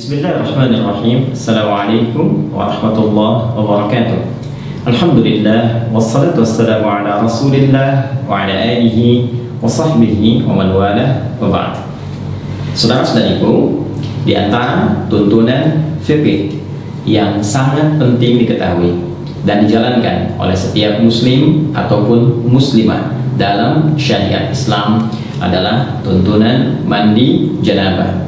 Bismillahirrahmanirrahim. Assalamualaikum warahmatullahi wabarakatuh. Alhamdulillah wassalatu wassalamu ala Rasulillah wa ala alihi wa sahbihi wa man walah wa ba'd. Saudara-saudariku, di antara tuntunan fikih yang sangat penting diketahui dan dijalankan oleh setiap muslim ataupun muslimah dalam syariat Islam adalah tuntunan mandi janabah.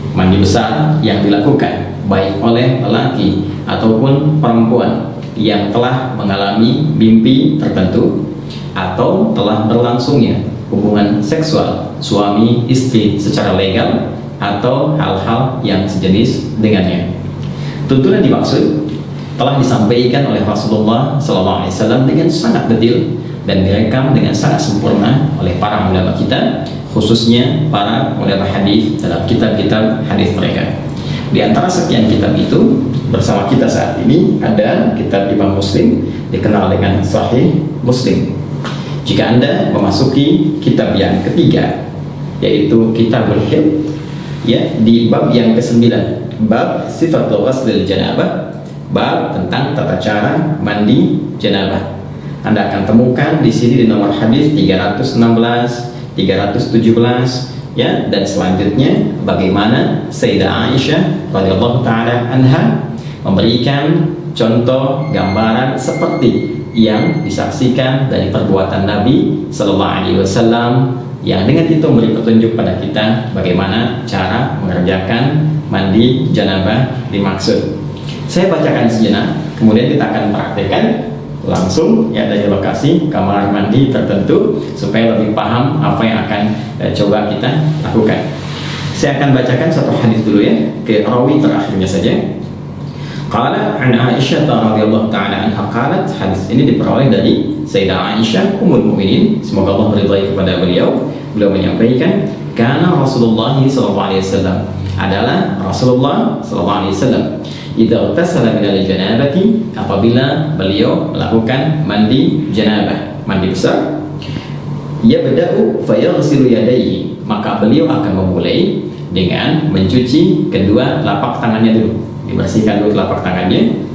Mandi besar yang dilakukan baik oleh lelaki ataupun perempuan yang telah mengalami mimpi tertentu atau telah berlangsungnya hubungan seksual suami istri secara legal atau hal-hal yang sejenis dengannya. Tuntunan dimaksud telah disampaikan oleh Rasulullah SAW dengan sangat detail dan direkam dengan sangat sempurna oleh para ulama kita, khususnya para ulama hadis dalam kitab-kitab hadis mereka. Di antara sekian kitab itu, bersama kita saat ini ada kitab Imam Muslim, dikenal dengan Sahih Muslim. Jika Anda memasuki kitab yang ketiga, yaitu Kitabul Haid, ya, di bab yang ke-9, bab Sifatul Ghuslil Janabah, bab tentang tata cara mandi janabah. Anda akan temukan di sini di nomor hadis 316, 317, ya, dan selanjutnya bagaimana Sayyidah Aisyah radhiyallahu taala anha memberikan contoh gambaran seperti yang disaksikan dari perbuatan Nabi sallallahu alaihi wasallam, yang dengan itu memberi petunjuk pada kita bagaimana cara mengerjakan mandi janabah dimaksud. Saya bacakan sejenak, kemudian kita akan praktekkan langsung, ya, dari lokasi kamar mandi tertentu supaya lebih paham apa yang akan coba kita lakukan. Saya akan bacakan satu hadis dulu, ya, ke rawi terakhirnya saja. Qala an Aisyah radhiyallahu taala anha qalat, hadis ini diperoleh dari Sayyidah Aisyah ummul mukminin, semoga Allah meridai kepada beliau. Beliau menyampaikan, kana Rasulullah sallallahu alaihi wasallam, adalah Rasulullah sallallahu alaihi wasallam, idza tasala minal janabati, apabila beliau melakukan mandi janabah, mandi besar, yabda'u fayaghsilu yadayhi, maka beliau akan memulai dengan mencuci kedua telapak tangannya dulu, dibersihkan dulu telapak tangannya.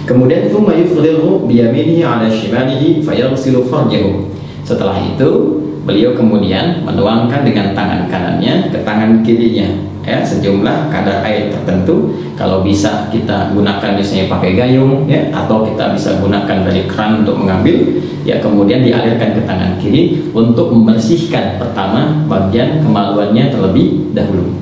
Kemudian thumma yufrigu biyaminihi ala shimalihi fayaghsilu farjahu, setelah itu beliau kemudian menuangkan dengan tangan kanannya ke tangan kirinya, ya, sejumlah kadar air tertentu. Kalau bisa kita gunakan misalnya pakai gayung, ya, atau kita bisa gunakan dari keran untuk mengambil, ya, kemudian dialirkan ke tangan kiri untuk membersihkan pertama bagian kemaluannya terlebih dahulu.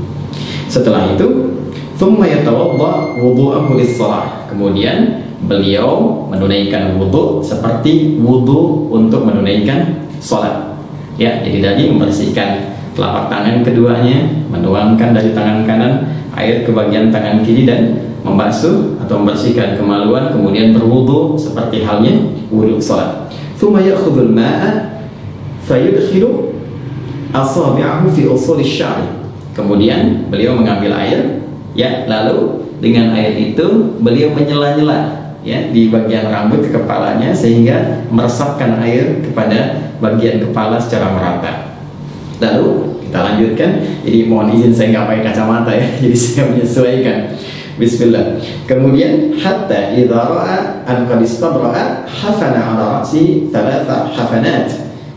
Setelah itu thumma yatawadda wudu'ahu lis-shalah, kemudian beliau menunaikan wudu seperti wudu untuk menunaikan salat, ya, jadi tadi membersihkan telapak tangan keduanya, menuangkan dari tangan kanan air ke bagian tangan kiri dan membasuh atau membersihkan kemaluan, kemudian berwudu seperti halnya wudu salat. Tsumma ya'khudhul ma'a fayudkhilu asabi'ahu fi usul asy-sya'ri, kemudian beliau mengambil air, ya, lalu dengan air itu beliau menyela-nyela, ya, di bagian rambut kepalanya sehingga meresapkan air kepada bagian kepala secara merata. Lalu kita lanjutkan. Jadi mohon izin saya nggak pakai kacamata, ya, jadi saya menyesuaikan. Bismillah. Kemudian hatta idza ra'a an qad istabra'a hafana 'ala ra'si thalatha hafanat.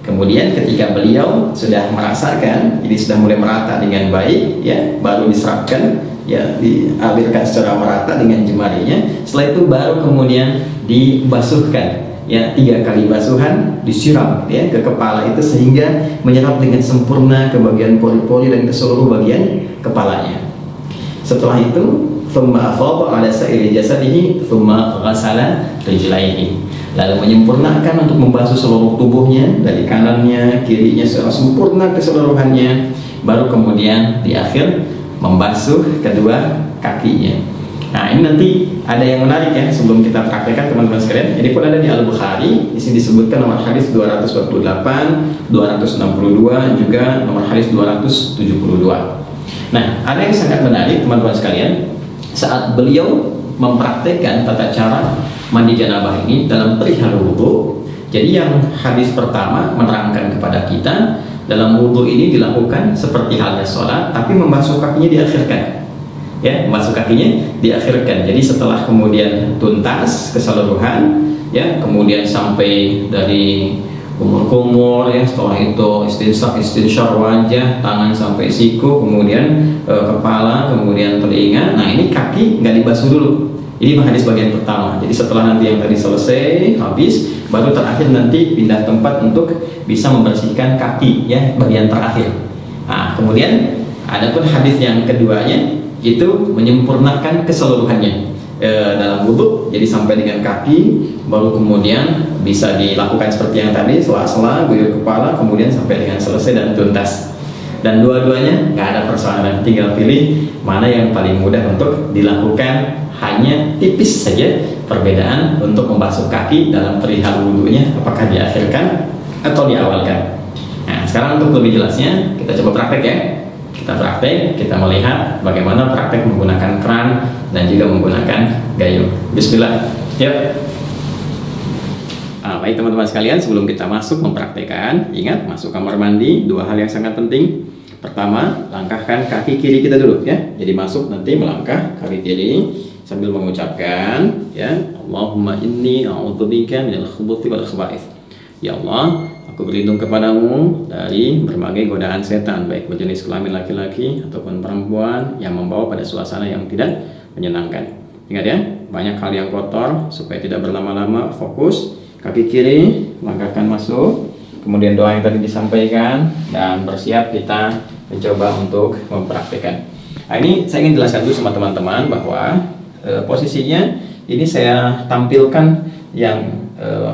Kemudian ketika beliau sudah merasakan, jadi sudah mulai merata dengan baik, ya, baru diserapkan, ya, dialirkan secara merata dengan jemarinya. Setelah itu baru kemudian dibasuhkan, ya, 3 kali basuhan disiram, ya, ke kepala itu sehingga menyerap dengan sempurna ke bagian pori-pori dan ke seluruh bagian kepalanya. Setelah itu thumma afadha 'ala sa'iri jasadihi thumma ghasala rijlaihi, lalu menyempurnakan untuk membasuh seluruh tubuhnya dari kanannya kirinya secara sempurna keseluruhannya, baru kemudian di akhir membasuh kedua kakinya. Nah, ini nanti ada yang menarik, ya, sebelum kita praktekkan teman-teman sekalian. Ini pun ada di Al-Bukhari. Di sini disebutkan nomor hadis 248, 262, juga nomor hadis 272. Nah, ada yang sangat menarik teman-teman sekalian. Saat beliau mempraktekkan tata cara mandi janabah ini dalam perihal wudu. Jadi yang hadis pertama menerangkan kepada kita, dalam wudu ini dilakukan seperti halnya sholat, tapi membasuh kakinya diakhirkan. ya, membasuh kakinya diakhirkan. Jadi setelah kemudian tuntas keseluruhan, ya, kemudian sampai dari kumur-kumur, ya, setelah itu istinsyaq wajah, tangan sampai siku, kemudian kepala, kemudian telinga. Nah, ini kaki nggak dibasuh dulu. Ini hadis bagian pertama. Jadi setelah nanti yang tadi selesai habis, baru terakhir nanti pindah tempat untuk bisa membersihkan kaki, ya, bagian terakhir. Nah, kemudian adapun hadis yang keduanya itu menyempurnakan keseluruhannya dalam wudhu. Jadi sampai dengan kaki, baru kemudian bisa dilakukan seperti yang tadi, sela-sela, guyur kepala, kemudian sampai dengan selesai dan tuntas. Dan dua-duanya nggak ada persoalan, tinggal pilih mana yang paling mudah untuk dilakukan. Hanya tipis saja perbedaan untuk membasuh kaki dalam perihal wudhunya, apakah diakhirkan atau diawalkan. Nah, sekarang untuk lebih jelasnya kita coba praktek, ya. Kita praktek, kita melihat bagaimana praktek menggunakan keran dan juga menggunakan gayung. Bismillah. Yuk. Baik teman-teman sekalian, sebelum kita masuk mempraktekkan, ingat masuk kamar mandi, dua hal yang sangat penting. Pertama, langkahkan kaki kiri kita dulu, ya. Jadi masuk nanti melangkah kaki kiri sambil mengucapkan, ya, Allahumma inni a'udzubika minal khubuthi wal khaba'ith. Ya Allah, aku berlindung kepadamu dari berbagai godaan setan, baik berjenis kelamin laki-laki ataupun perempuan yang membawa pada suasana yang tidak menyenangkan. Ingat, ya, banyak hal yang kotor. Supaya tidak berlama-lama, fokus kaki kiri, langkahkan masuk, kemudian doa yang tadi disampaikan, dan bersiap kita mencoba untuk mempraktikkan. Nah, ini saya ingin jelaskan dulu sama teman-teman bahwa posisinya ini saya tampilkan yang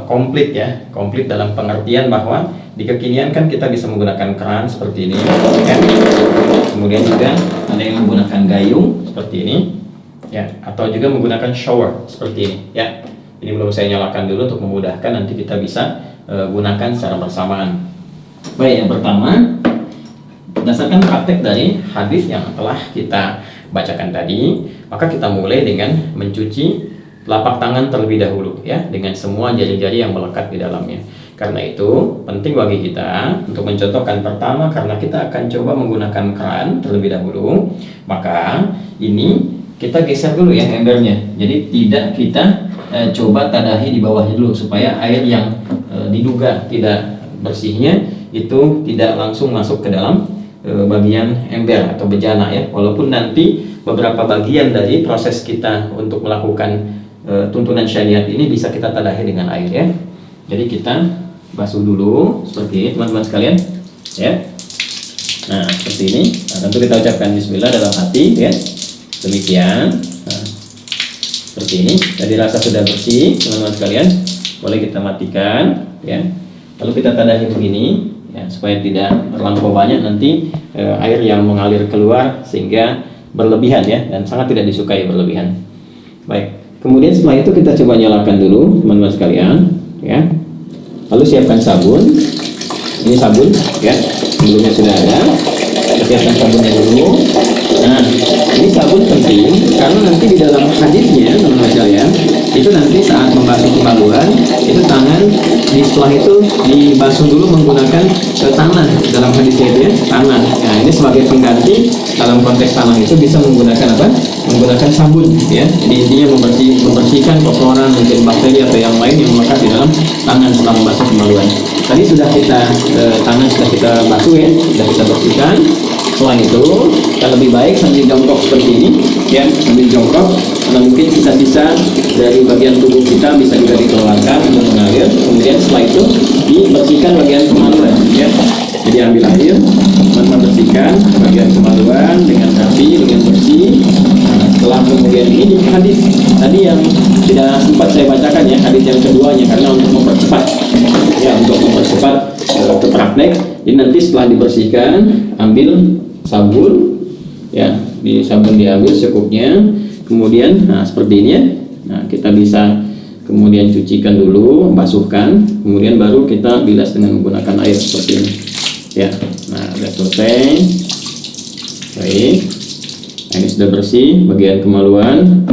komplit, ya, komplit dalam pengertian bahwa di kekinian kan kita bisa menggunakan keran seperti ini, kan? Kemudian juga ada yang menggunakan gayung seperti ini, ya, atau juga menggunakan shower seperti ini, ya. Ini belum saya nyalakan dulu untuk memudahkan, nanti kita bisa gunakan secara bersamaan. Baik, yang pertama, berdasarkan praktek dari hadis yang telah kita bacakan tadi, maka kita mulai dengan mencuci telapak tangan terlebih dahulu, ya, dengan semua jari-jari yang melekat di dalamnya. Karena itu penting bagi kita untuk mencontohkan. Pertama, karena kita akan coba menggunakan keran terlebih dahulu, maka ini kita geser dulu, ya, embernya. Jadi tidak kita coba tadahi di bawahnya dulu, supaya air yang diduga tidak bersihnya itu tidak langsung masuk ke dalam bagian ember atau bejana, ya. Walaupun nanti beberapa bagian dari proses kita untuk melakukan tuntunan syariat ini bisa kita tadahi dengan air, ya. Jadi kita basuh dulu seperti ini teman-teman sekalian, ya. Nah, seperti ini. Nah, tentu kita ucapkan bismillah dalam hati, ya. Demikian. Nah, seperti ini. Jadi rasa sudah bersih teman-teman sekalian, boleh kita matikan, ya. Lalu kita tadahi begini, ya, supaya tidak terlampau banyak nanti air yang mengalir keluar sehingga berlebihan, ya, dan sangat tidak disukai berlebihan. Baik, kemudian setelah itu kita coba nyalakan dulu teman-teman sekalian, ya. Lalu siapkan sabun. Ini sabun, ya, sebelumnya sudah ada. Kita siapkan sabunnya dulu. Nah, ini sabun penting karena nanti di dalam hadisnya teman-teman sekalian, itu nanti saat membasuh kemaluan, itu tangan setelah itu dibasuh dulu menggunakan tanah. Dalam hadisnya itu, ya, tanah. Nah, ini sebagai pengganti dalam konteks tanah itu bisa menggunakan apa? Menggunakan sabun, ya. Jadi intinya membersihkan kotoran, mungkin bakteri atau yang lain yang melekat di dalam tangan setelah membasuh kemaluan. Tadi sudah kita tangan sudah kita basuh, ya, sudah kita bersihkan. Setelah itu kita lebih baik sambil jongkok seperti ini, ya, sambil jongkok. Karena mungkin sisa-sisa dari bagian tubuh kita bisa juga dikeluarkan untuk mengalir. Kemudian setelah itu dibersihkan bagian kemaluan, ya. Jadi ambil air, teman-teman bersihkan bagian kemaluan dengan rapi, dengan bersih. Nah, setelah kemudian ini hadis tadi yang tidak sempat saya bacakan, ya, hadis yang keduanya, karena untuk mempercepat, ya, untuk mempercepat ke praktek. Jadi nanti setelah dibersihkan, ambil sabun, ya, di sabun diambil secukupnya. Kemudian, nah, seperti ini, ya. Nah, kita bisa kemudian cucikan dulu, basuhkan, kemudian baru kita bilas dengan menggunakan air seperti ini, ya. Nah, sudah selesai. Baik. Nah, ini sudah bersih bagian kemaluan.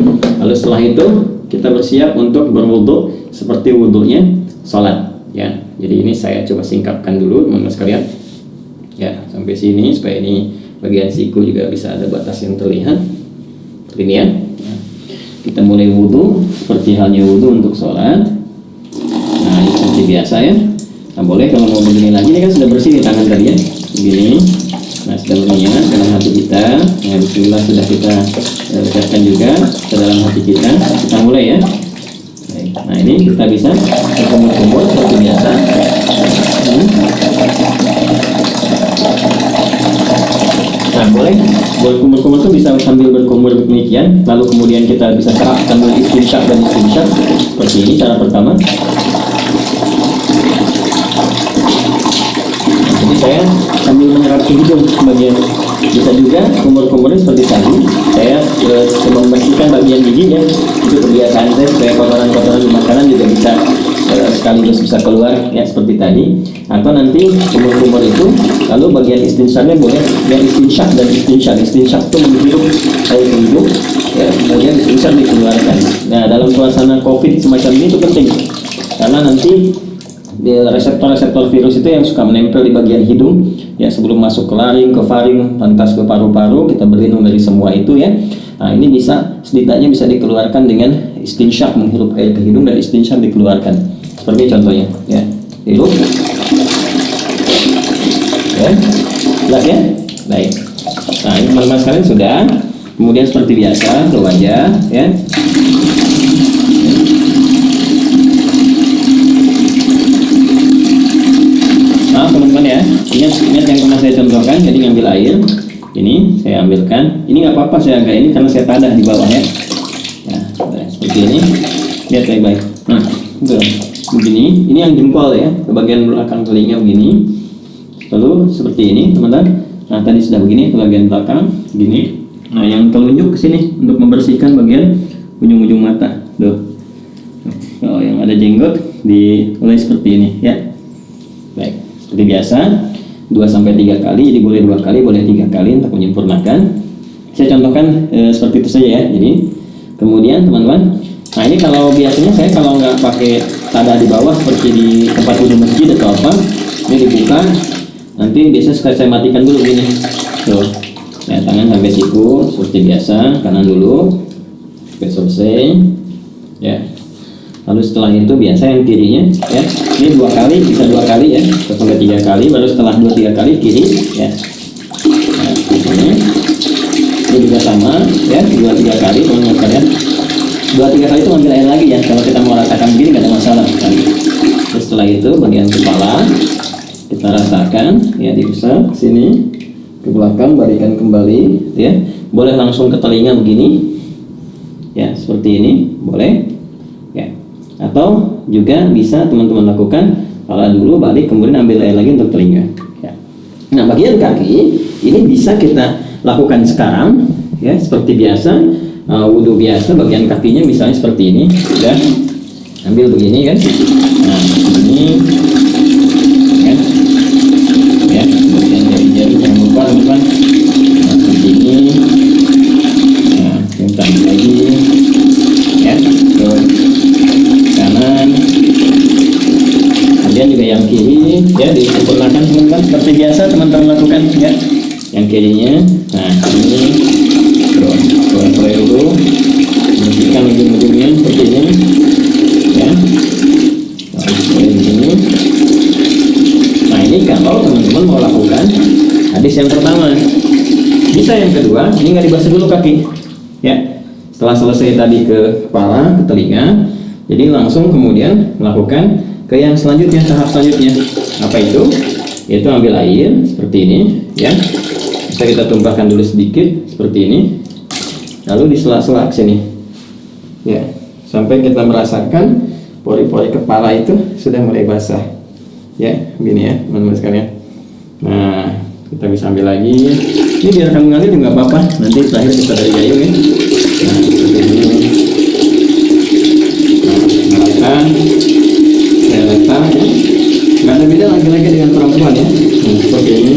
Lalu setelah itu kita bersiap untuk berwudu seperti wudunya sholat, ya. Jadi ini saya coba singkapkan dulu teman-teman sekalian, ya, sampai sini supaya ini bagian siku juga bisa ada batas yang terlihat. ini ya. Kita mulai wudhu seperti halnya wudhu untuk sholat. Nah, ini seperti biasa ya. Nah, boleh kalau mau begini lagi, ini kan sudah bersih di tangan tadi ya, begini. Nah, sudah berniat dalam hati kita. Nah, bismillah sudah kita ucapkan juga ke dalam hati kita. Kita mulai ya. Nah, ini kita bisa berkumur-kumur seperti biasa. Nah, boleh berkumur-kumur itu bisa sambil berkumur demikian, lalu kemudian kita bisa serap sambil istinsyak dan istinsyak seperti ini cara pertama. Jadi saya sambil menyerap ke hidung bagian, bisa juga kumur-kumurnya seperti tadi. Saya membersihkan bagian gigi ya, itu kebiasaan saya supaya kotoran-kotoran di makanan juga bisa sekaligus bisa keluar ya seperti tadi. Atau nanti kumur-kumur itu lalu bagian istinsyaknya boleh yang istinsyak dan istinsyak. Istinsyak itu menghirup air hidung ya, kemudian istinsyak dikeluarkan. Nah, dalam suasana COVID semacam ini itu penting karena nanti reseptor-reseptor virus itu yang suka menempel di bagian hidung ya, sebelum masuk ke laring, ke faring, lantas ke paru-paru, kita berlindung dari semua itu ya. Nah, ini bisa setidaknya bisa dikeluarkan dengan istinsyak, menghirup air ke hidung dan istinsyak dikeluarkan. Seperti contohnya ya, hirup ya, jelas ya. Baik. Nah, ini teman-teman sekalian sudah. Kemudian seperti biasa ke wajah ya. Nah, teman-teman ya, ingat yang pernah saya contohkan. Jadi ngambil air, ini saya ambilkan. Ini nggak apa-apa saya agak ini karena saya tadah di bawah ya. Nah, seperti ini. Lihat baik-baik. Nah, begini. Ini yang jempol ya, ke bagian belakang telinga begini. Lalu seperti ini, teman-teman. Nah, tadi sudah begini ke bagian belakang, begini. Nah, yang telunjuk ke sini untuk membersihkan bagian ujung-ujung mata. Tuh. Kalau yang ada jenggot dimulai seperti ini ya. Baik. Seperti biasa 2-3 kali, jadi boleh 2 kali, boleh 3 kali untuk menyempurnakan. Saya contohkan seperti itu saja ya. Jadi kemudian teman-teman, nah ini kalau biasanya saya kalau nggak pakai tadah di bawah seperti di tempat wudhu masjid atau apa, ini dibuka, nanti biasanya saya matikan dulu gini. Tuh, ya, tangan sampai siku seperti biasa, kanan dulu sampai selesai ya. Lalu setelah itu biasa yang kirinya ya, ini 2 kali, bisa 2 kali ya, sampai 3 kali, baru setelah 2-3 kali kiri ya. Nah, ini juga sama ya, 2-3 kali teman-teman sekalian. 2-3 kali itu ambil air lagi ya, kalau kita mau rasakan begini nggak ada masalah. Terus setelah itu bagian kepala kita rasakan ya, diusap sini ke belakang, balikan kembali ya. Boleh langsung ke telinga begini ya, seperti ini boleh ya. Atau juga bisa teman-teman lakukan pala dulu, balik, kemudian ambil air lagi untuk telinga ya. Nah, bagian kaki ini bisa kita lakukan sekarang ya, seperti biasa wudhu biasa. Bagian kakinya misalnya seperti ini ya, ambil begini kan. Nah, ini ya, ya, bagian jari-jari jangan lupa teman-teman. Nah, seperti ini. Nah, yang tadi lagi ya, ke kanan, kemudian juga yang kiri ya, disempurnakan teman-teman seperti biasa teman-teman lakukan ya. Yang kirinya, nah ini mulai dulu, bersihkan ujung-ujungnya seperti ini ya. Mulai di sini. Nah, ini kalau teman-teman mau lakukan hadis yang pertama. Bisa yang kedua, ini nggak dibasuh dulu kaki ya. Setelah selesai tadi ke kepala, ke telinga, jadi langsung kemudian melakukan ke yang selanjutnya, tahap selanjutnya. Apa itu? Yaitu ambil air seperti ini ya. Bisa kita tumpahkan dulu sedikit seperti ini. Lalu di sela-sela sini ya, sampai kita merasakan pori-pori kepala itu sudah mulai basah ya, begini ya teman-teman sekalian. Nah, kita bisa ambil lagi. Ini biar kamu ngalir juga apa-apa, nanti terakhir kita dari gayung ya. Nah, seperti ini. Nah, saya letak ya. Nggak ada beda laki-laki dengan perempuan ya. Nah, seperti ini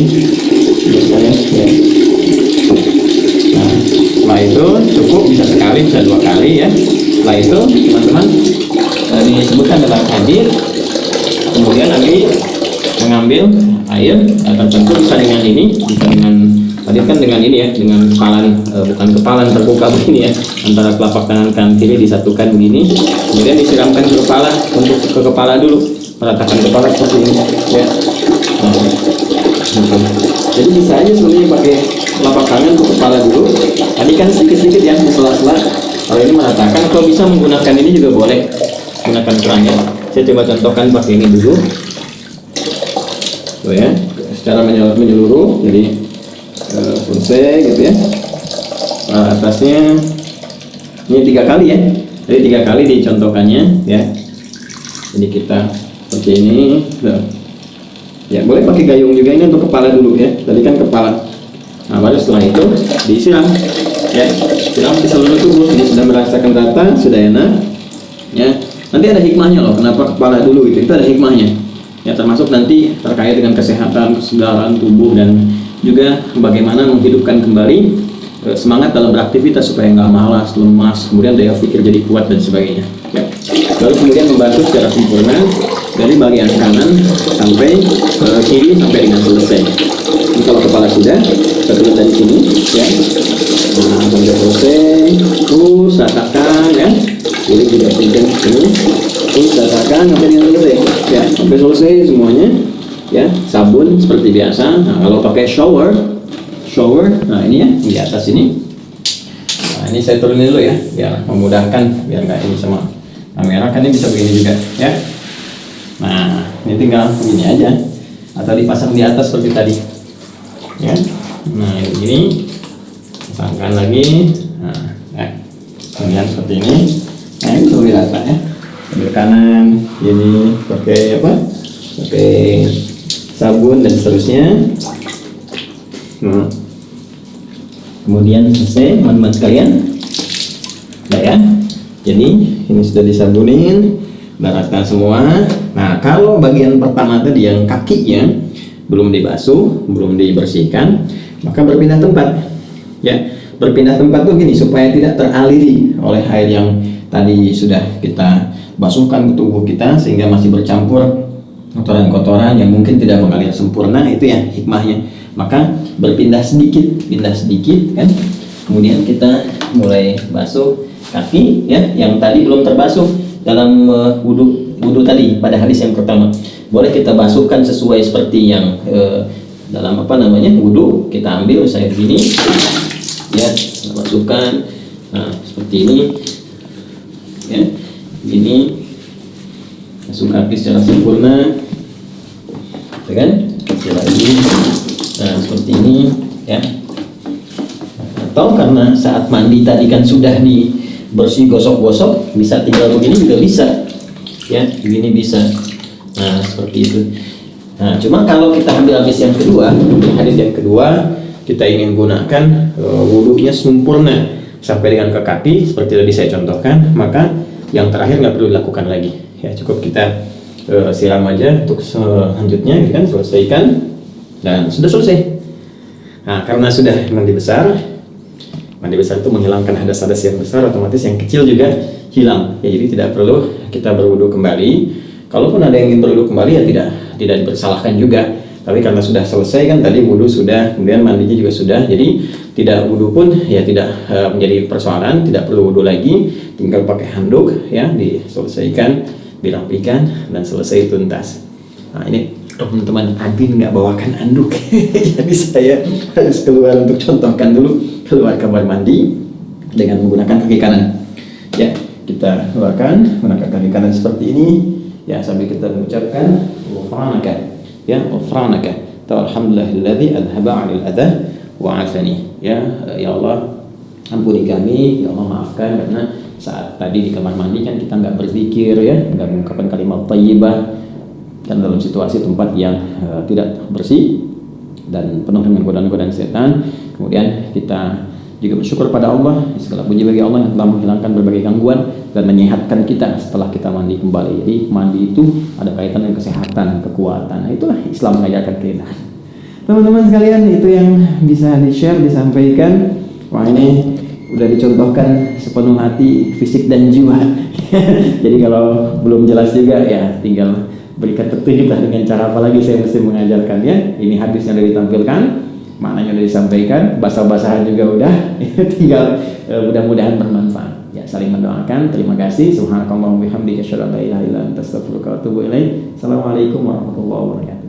biasanya ya. Nah, setelah itu cukup, bisa sekali, bisa 2 kali ya. Setelah itu teman-teman disebutkan dalam hadis, kemudian Nabi mengambil air, tertentu bisa dengan ini, bisa dengan hadirkan dengan ini ya, dengan kepalan, bukan kepalan terbuka begini ya, antara telapak tangan kanan kiri disatukan begini, kemudian disiramkan ke kepala, untuk ke kepala dulu, meratakan kepala seperti ini ya. Nah, jadi bisa aja sebenarnya pakai telapak tangan ke kepala dulu, tadi kan sedikit-sedikit ya di sela-sela. Kalau ini meratakan, kalau bisa menggunakan ini juga boleh, gunakan kerangnya. Saya coba contohkan pakai ini dulu tuh ya, secara menyeluruh, jadi selesai gitu ya. Atasnya ini 3 kali ya, jadi 3 kali dicontohkannya ya. Jadi kita seperti ini ya, boleh pakai gayung juga, ini untuk kepala dulu ya, tadi kan kepala. Nah, baru setelah itu disiram ya, siram di seluruh tubuh. Ini sudah merasakan rata, sudah enak ya. Nanti ada hikmahnya loh, kenapa kepala dulu itu ada hikmahnya ya, termasuk nanti terkait dengan kesehatan, kesegaran tubuh, dan juga bagaimana menghidupkan kembali semangat dalam beraktivitas supaya nggak malas, lemas, kemudian daya pikir jadi kuat dan sebagainya ya. Lalu kemudian membantu secara sempurna dari bagian kanan sampai kiri sampai dengan selesai. Ini kalau kepala sudah, kita turun dari sini ya. Nah, sampai selesai, terus rasakan ya. Jadi juga pinjam sini, terus rasakan sampai dengan selesai ya, sampai selesai semuanya ya. Sabun seperti biasa. Nah, kalau pakai shower, nah ini ya di atas ini. Nah, ini saya turunin dulu ya, biar memudahkan, biar nggak ini sama kamera, kan ini bisa begini juga ya. Nah, ini tinggal begini aja, atau dipasang di atas seperti tadi ya. Nah, ini pasangkan lagi. Nah ya, kemudian seperti ini. Nah, ini lebih rata ya, ambil kanan ini pakai apa, pakai sabun dan seterusnya. Nah, kemudian selesai teman-teman sekalian. Nah ya, jadi ini sudah disabunin, rata semua. Nah, kalau bagian pertama tadi yang kakinya belum dibasuh, belum dibersihkan, maka berpindah tempat ya. Berpindah tempat tuh gini, supaya tidak teraliri oleh air yang tadi sudah kita basuhkan ke tubuh kita, sehingga masih bercampur kotoran-kotoran yang mungkin tidak mengalir sempurna. Itu ya hikmahnya. Maka berpindah sedikit, pindah sedikit kan. Kemudian kita mulai basuh kaki ya, yang tadi belum terbasuh dalam wudhu tadi pada hadis yang pertama. Boleh kita basuhkan sesuai seperti yang dalam apa namanya wudhu. Kita ambil saya begini ya, kita basuhkan. Nah, seperti ini ya, ini basuh kaki secara sempurna ya kan. Lagi, nah seperti ini ya. Atau karena saat mandi tadi kan sudah dibersih, gosok-gosok, bisa tinggal begini juga bisa ya, begini bisa. Nah seperti itu. Nah cuma kalau kita ambil hadis yang kedua, hadis yang kedua kita ingin gunakan wudhunya sempurna sampai dengan ke kaki seperti tadi saya contohkan, maka yang terakhir nggak perlu dilakukan lagi ya, cukup kita siram aja untuk selanjutnya kan, selesaikan dan sudah selesai. Nah karena sudah mandi besar itu menghilangkan hadas-hadas yang besar, otomatis yang kecil juga hilang ya, jadi tidak perlu kita berwudu kembali. Kalaupun ada yang ingin berwudu kembali ya tidak dipersalahkan juga, tapi karena sudah selesai kan tadi wudu sudah, kemudian mandinya juga sudah, jadi tidak wudu pun ya tidak menjadi persoalan, tidak perlu wudu lagi, tinggal pakai handuk ya, diselesaikan, dirapikan dan selesai tuntas. Nah ini teman-teman, Abin nggak bawakan anduk jadi saya harus keluar untuk contohkan dulu, keluar kamar mandi dengan menggunakan kaki kanan ya. Kita keluarkan menggunakan kaki kanan seperti ini ya, sambil kita mengucapkan ghufranaka ya, ghufranaka ta alhamdulillahilladzi adhaba 'anil adha wa 'afani ya. Ya Allah, ampuni kami, ya Allah maafkan, karena saat tadi di kamar mandi kan kita nggak berzikir ya, nggak mengucapkan kalimat thayyibah, dan dalam situasi tempat yang tidak bersih dan penuh dengan godaan-godaan setan. Kemudian kita juga bersyukur pada Allah, segala puji bagi Allah yang telah menghilangkan berbagai gangguan dan menyehatkan kita setelah kita mandi kembali. Jadi mandi itu ada kaitan dengan kesehatan, kekuatan. Nah, itulah Islam mengajarkan kita. Teman-teman sekalian, itu yang bisa di-share, disampaikan. Wah, ini udah dicontohkan sepenuh hati, fisik dan jiwa. Jadi kalau belum jelas juga ya tinggal berikan petunjuk lah dengan cara apa lagi saya mesti mengajarkannya. Ini hadis yang sudah ditampilkan maknanya udah disampaikan, basah-basahan juga udah, tinggal mudah-mudahan bermanfaat. Ya, saling mendoakan. Terima kasih. Subhanakallahumma wa bihamdika asyhadu an la ilaha illa anta astaghfiruka wa atubu ilaik. Assalamualaikum warahmatullahi wabarakatuh.